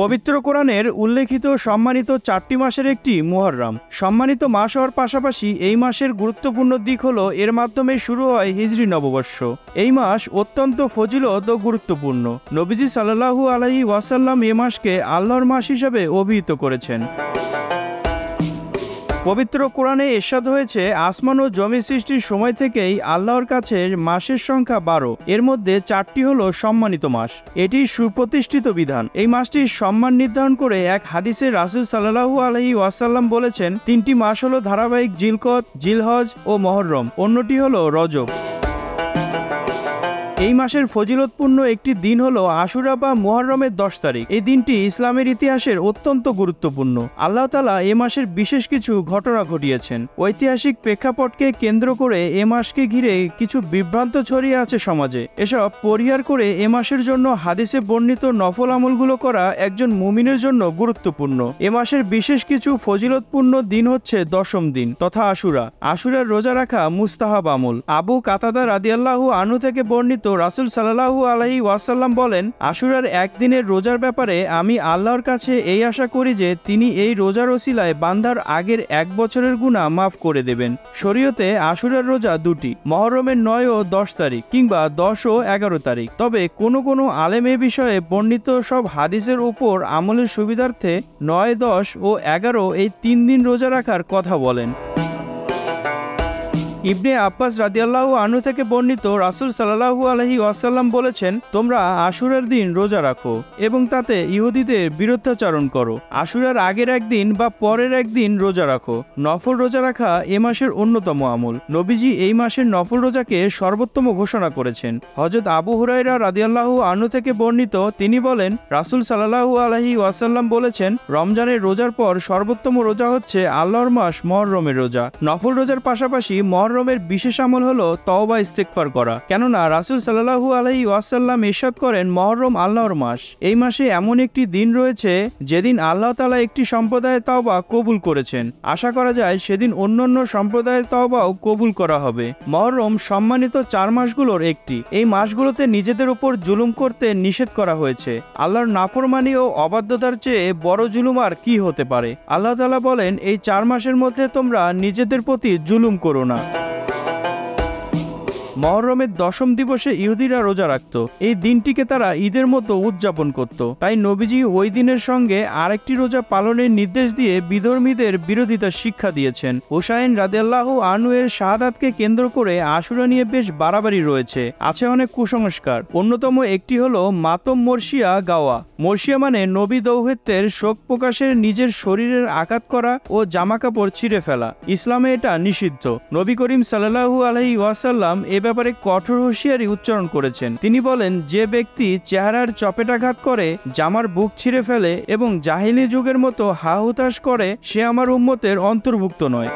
পবিত্র কোরআনের উল্লেখিত সম্মানিত 4টি মাসের একটি মুহররম। সম্মানিত মাস হওয়ার পাশাপাশি এই মাসের গুরুত্বপূর্ণ দিক হলো এর মাধ্যমে শুরু হয় হিজরি নববর্ষ। এই মাস অত্যন্ত ফজিলত ও গুরুত্বপূর্ণ। নবীজি সাল্লাল্লাহু আলাইহি ওয়াসাল্লাম এ মাসকে আল্লাহর মাস হিসেবে অভিহিত করেছেন। পবিত্র কোরআনে ইরশাদ হয়েছে, আসমান ও জমি সৃষ্টির সময় থেকেই আল্লাহর কাছে মাসের সংখ্যা 12। এর মধ্যে 4টি হলো সম্মানিত মাস। এটি সুপ্রতিষ্ঠিত বিধান। এই মাসটির সম্মান নির্ধারণ করে এক হাদিসে রাসূল সাল্লাল্লাহু আলাইহি ওয়াসাল্লাম বলেছেন, 3টি মাস হলো ধারাবাহিক জিলকদ, জিলহজ ও মুহররম, অন্যটি হলো রজব। এই মাসের ফজিলতপূর্ণ একটি দিন হলো আশুরা বা মুহররমের 10 তারিখ। এই দিনটি ইসলামের ইতিহাসের অত্যন্ত গুরুত্বপূর্ণ। আল্লাহ তাআলা এ মাসের বিশেষ কিছু ঘটনা ঘটিয়েছেন। ঐতিহাসিক প্রেক্ষাপটকে কেন্দ্র করে এ মাসকে ঘিরে কিছু বিভ্রান্ত ছড়িয়ে আছে সমাজে। এসব পরিহার করে এ মাসের জন্য হাদিসে বর্ণিত নফল আমলগুলো করা একজন মুমিনের জন্য গুরুত্বপূর্ণ। এ মাসের বিশেষ কিছু ফজিলতপূর্ণ দিন হচ্ছে 10ম দিন তথা আশুরা। আশুরার রোজা রাখা মুস্তাহাব আমল। আবু কাতাদা রাদিয়াল্লাহু আনহু থেকে বর্ণিত, রাসূল সাল্লাল্লাহু আলাইহি ওয়াসাল্লাম বলেন, আশুরার একদিনের রোজার ব্যাপারে আমি আল্লাহর কাছে এই আশা করি যে তিনি এই রোজার ওসিলায় বান্দার আগের 1 বছরের গুনাহ মাফ করে দেবেন। শরীয়তে আশুরার রোজা 2টি, মুহররমের 9 ও 10 তারিখ কিংবা 10 ও 11 তারিখ। তবে কোনো আলেম এ বিষয়ে বর্ণিত সব হাদিসের উপর আমলের সুবিধার্থে 9, 10 ও 11 এই 3 দিন রোজা রাখার কথা বলেন। ইবনে আব্বাস রাদিয়াল্লাহু আনহু থেকে বর্ণিত, রাসূল সাল্লাল্লাহু আলাইহি ওয়াসাল্লাম বলেছেন, তোমরা আশুরার দিন রোজা রাখো এবং তাতে ইহুদিদের বিরুদ্ধাচরণ করো। আশুরার আগের একদিন বা পরের একদিন রোজা রাখো। নফল রোজা রাখা এ মাসের অন্যতম আমল। নবীজি এই মাসের নফল রোজাকে সর্বোত্তম ঘোষণা করেছেন। হযরত আবু হুরায়রা রাদিয়াল্লাহু আনহু থেকে বর্ণিত, তিনি বলেন, রাসূল সাল্লাল্লাহু আলাইহি ওয়াসাল্লাম বলেছেন, রমজানের রোজার পর সর্বোত্তম রোজা হচ্ছে আল্লাহর মাস মুহররমের রোজা। নফল রোজার পাশাপাশি মুহররমের বিশেষ আমল হলো তওবা ইস্তেগফার করা। কেননা রাসূল সাল্লাল্লাহু আলাইহি ওয়াসাল্লাম ইরশাদ করেন, মুহররম আল্লাহর মাস। এই মাসে এমন একটি দিন রয়েছে যেদিন আল্লাহ তাআলা একটি সম্প্রদায়ের তওবা কবুল করেছেন। আশা করা যায় সেদিন অন্যান্য সম্প্রদায়ের তওবাও কবুল করা হবে। মুহররম সম্মানিত 4 মাসগুলোর একটি। এই মাসগুলোতে নিজেদের উপর জুলুম করতে নিষেধ করা হয়েছে। আল্লাহর নাফরমানি ও অবাধ্যতার চেয়ে বড় জুলুম আর কি হতে পারে? আল্লাহ তাআলা বলেন, এই 4 মাসের মধ্যে তোমরা নিজেদের প্রতি জুলুম করো না। মুহররমের 10ম দিবসে ইহুদিরা রোজা রাখত। এই দিনটিকে তারা ঈদের মতো উদযাপন করত। তাই নবীজি ওই দিনের সঙ্গে আরেকটি রোজা পালনের নির্দেশ দিয়ে বিধর্মীদের বিরোধিতার শিক্ষা দিয়েছেন। হুসাইন রাদিয়াল্লাহু আনহু এর শাহাদাতকে কেন্দ্র করে আশুরা নিয়ে বেশ বাড়াবাড়ি রয়েছে। আছে অনেক কুসংস্কার। অন্যতম একটি হলো মাতম মর্শিয়া গাওয়া। মর্শিয়া মানে নবী দৌহিত্রের শোক প্রকাশের নিজের শরীরের আঘাত করা ও জামাকাপড় ছিঁড়ে ফেলা। ইসলামে এটা নিষিদ্ধ। নবী করিম সাল্লাল্লাহু আলাইহি ওয়াসাল্লাম এ ব্যাপারে কঠোর হুঁশিয়ারি উচ্চারণ করেছেন। তিনি বলেন, যে ব্যক্তি চেহারার চপেটাঘাত করে, জামার বুক ছিঁড়ে ফেলে এবং জাহিলি যুগের মতো হাহুতাশ করে, সে আমার উম্মতের অন্তর্ভুক্ত নয়।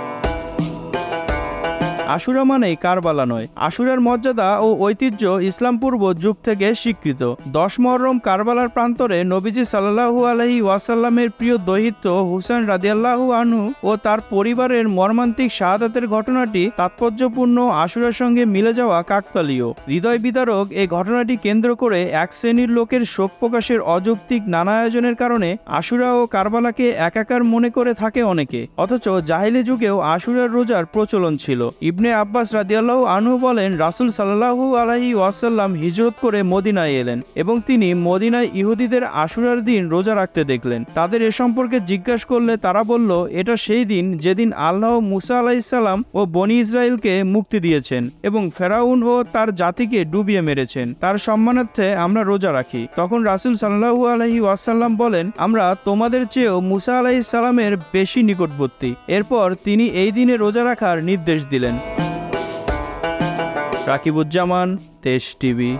আশুরা মানেই কারবালা নয়। আশুরার মর্যাদা ও ঐতিহ্য ইসলাম পূর্ব যুগ থেকে স্বীকৃত। 10 মুহররম কারবালার প্রান্তরে নবীজি সাল্লাল্লাহু আলাইহি ওয়াসাল্লামের প্রিয় দৌহিত্র হুসাইন রাদিয়াল্লাহু আনহু ও তার পরিবারের মর্মান্তিক শাহাদাতের ঘটনাটি তাৎপর্যপূর্ণ, আশুরার সঙ্গে মিলে যাওয়া কাকতালীয়। হৃদয় বিদারক এই ঘটনাটি কেন্দ্র করে এক শ্রেণীর লোকের শোক প্রকাশের অযৌক্তিক নানা আয়োজনের কারণে আশুরা ও কারবালাকে একাকার মনে করে থাকে অনেকে। অথচ জাহিলি যুগেও আশুরার রোজার প্রচলন ছিল। ইবনে আব্বাস রাদিয়াল্লাহু আনহু বলেন, রাসূল সাল্লাল্লাহু আলাইহি ওয়াসাল্লাম হিজরত করে মদিনায় এলেন এবং তিনি মদিনায় ইহুদিদের আশুরার দিন রোজা রাখতে দেখলেন। তাদের এ সম্পর্কে জিজ্ঞাসা করলে তারা বলল, এটা সেই দিন যেদিন আল্লাহ মুসা আলাইহিস সালাম ও বনি ইসরাইলকে মুক্তি দিয়েছেন এবং ফেরাউন ও তার জাতিকে ডুবিয়ে মেরেছেন। তার সম্মানার্থে আমরা রোজা রাখি। তখন রাসূল সাল্লাল্লাহু আলাইহি ওয়াসাল্লাম বলেন, আমরা তোমাদের চেয়েও মুসা আলাইহিস সালামের বেশি নিকটবর্তী। এরপর তিনি এই দিনে রোজা রাখার নির্দেশ দিলেন। রাকিবুজ্জামান, দেশ টিভি।